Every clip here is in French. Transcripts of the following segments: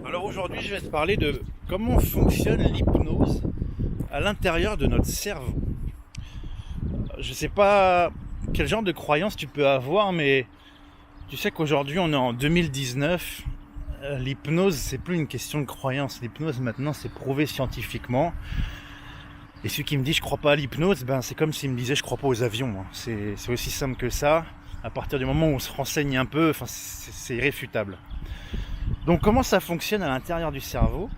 Alors aujourd'hui, je vais te parler de comment fonctionne l'hypnose à l'intérieur de notre cerveau. Je sais pas quel genre de croyance tu peux avoir, mais tu sais qu'aujourd'hui on est en 2019. L'hypnose, c'est plus une question de croyance. L'hypnose maintenant, c'est prouvé scientifiquement. Et celui qui me dit je crois pas à l'hypnose, ben c'est comme s'il me disait je crois pas aux avions. C'est aussi simple que ça. À partir du moment où on se renseigne un peu, c'est irréfutable. Donc comment ça fonctionne à l'intérieur du cerveau?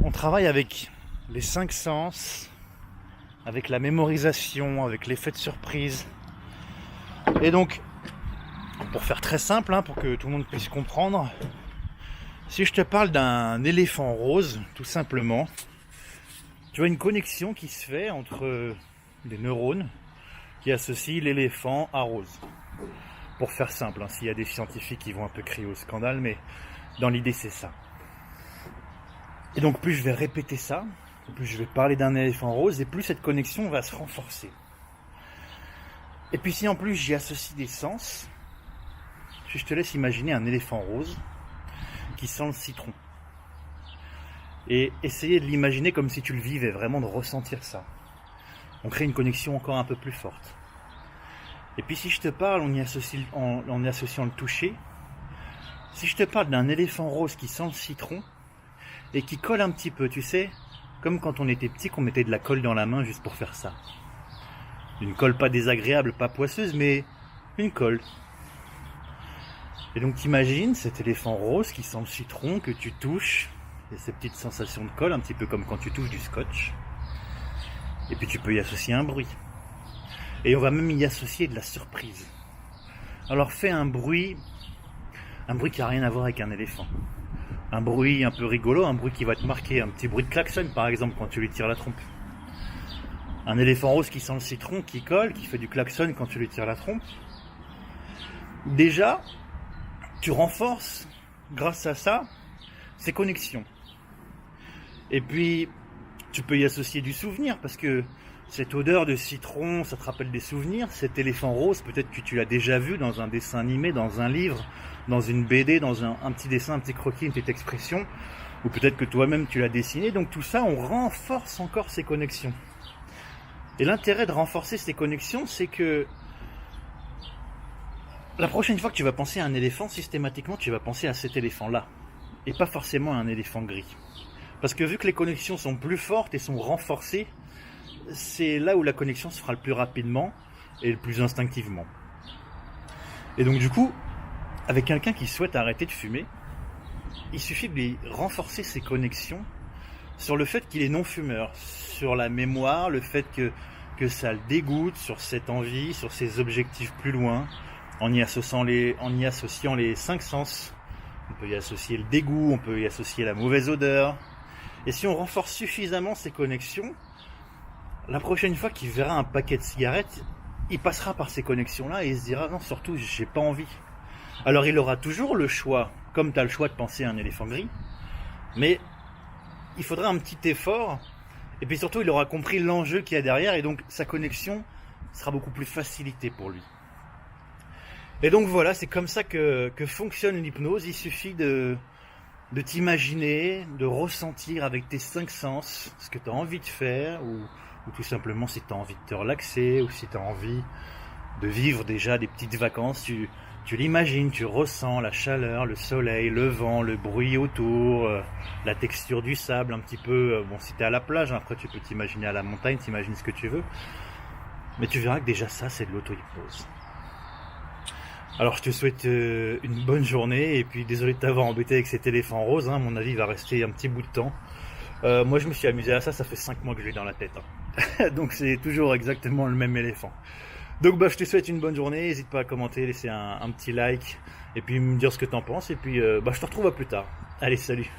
On travaille avec les cinq sens, avec la mémorisation, avec l'effet de surprise. Et donc, pour faire très simple, pour que tout le monde puisse comprendre, si je te parle d'un éléphant rose, tout simplement, tu vois une connexion qui se fait entre des neurones qui associent l'éléphant à rose. Pour faire simple, s'il y a des scientifiques qui vont un peu crier au scandale, mais dans l'idée c'est ça. Et donc plus je vais répéter ça, plus je vais parler d'un éléphant rose, et plus cette connexion va se renforcer. Et puis si en plus j'y associe des sens, je te laisse imaginer un éléphant rose qui sent le citron. Et essayer de l'imaginer comme si tu le vivais, vraiment de ressentir ça. On crée une connexion encore un peu plus forte. Et puis si je te parle en y associant le toucher, si je te parle d'un éléphant rose qui sent le citron et qui colle un petit peu, tu sais, comme quand on était petit qu'on mettait de la colle dans la main juste pour faire ça. Une colle pas désagréable, pas poisseuse, mais une colle. Et donc t'imagines cet éléphant rose qui sent le citron, que tu touches, et ces petites sensations de colle, un petit peu comme quand tu touches du scotch. Et puis tu peux y associer un bruit. Et on va même y associer de la surprise. Alors fais un bruit qui n'a rien à voir avec un éléphant. Un bruit un peu rigolo, un bruit qui va te marquer, un petit bruit de klaxon par exemple quand tu lui tires la trompe. Un éléphant rose qui sent le citron, qui colle, qui fait du klaxon quand tu lui tires la trompe. Déjà, tu renforces, grâce à ça, ces connexions. Et puis, tu peux y associer du souvenir, parce que cette odeur de citron, ça te rappelle des souvenirs. Cet éléphant rose, peut-être que tu l'as déjà vu dans un dessin animé, dans un livre, dans une BD, dans un petit dessin, un petit croquis, une petite expression, ou peut-être que toi-même tu l'as dessiné. Donc tout ça, on renforce encore ces connexions. Et l'intérêt de renforcer ces connexions, c'est que la prochaine fois que tu vas penser à un éléphant, systématiquement tu vas penser à cet éléphant-là, et pas forcément à un éléphant gris. Parce que vu que les connexions sont plus fortes et sont renforcées, c'est là où la connexion se fera le plus rapidement et le plus instinctivement. Et donc du coup, avec quelqu'un qui souhaite arrêter de fumer, il suffit de lui renforcer ses connexions sur le fait qu'il est non-fumeur, sur la mémoire, le fait que ça le dégoûte, sur cette envie, sur ses objectifs plus loin, en y associant les cinq sens. On peut y associer le dégoût, on peut y associer la mauvaise odeur. Et si on renforce suffisamment ces connexions, la prochaine fois qu'il verra un paquet de cigarettes, il passera par ces connexions-là et il se dira non, surtout, j'ai pas envie. Alors il aura toujours le choix, comme tu as le choix de penser à un éléphant gris, mais il faudra un petit effort, et puis surtout il aura compris l'enjeu qu'il y a derrière, et donc sa connexion sera beaucoup plus facilitée pour lui. Et donc voilà, c'est comme ça que fonctionne l'hypnose. Il suffit de t'imaginer, de ressentir avec tes cinq sens ce que tu as envie de faire, ou tout simplement si tu as envie de te relaxer, ou si tu as envie de vivre déjà des petites vacances, tu l'imagines, tu ressens la chaleur, le soleil, le vent, le bruit autour, la texture du sable un petit peu. Bon, si tu es à la plage, après tu peux t'imaginer à la montagne, t'imagines ce que tu veux. Mais tu verras que déjà ça, c'est de l'auto-hypnose. Alors je te souhaite une bonne journée, et puis désolé de t'avoir embêté avec cet éléphant rose, à mon avis il va rester un petit bout de temps. Moi je me suis amusé à ça, ça fait 5 mois que je l'ai dans la tête. Donc c'est toujours exactement le même éléphant. Donc je te souhaite une bonne journée, n'hésite pas à commenter, laisser un petit like, et puis me dire ce que t'en penses, et puis je te retrouve à plus tard. Allez, salut!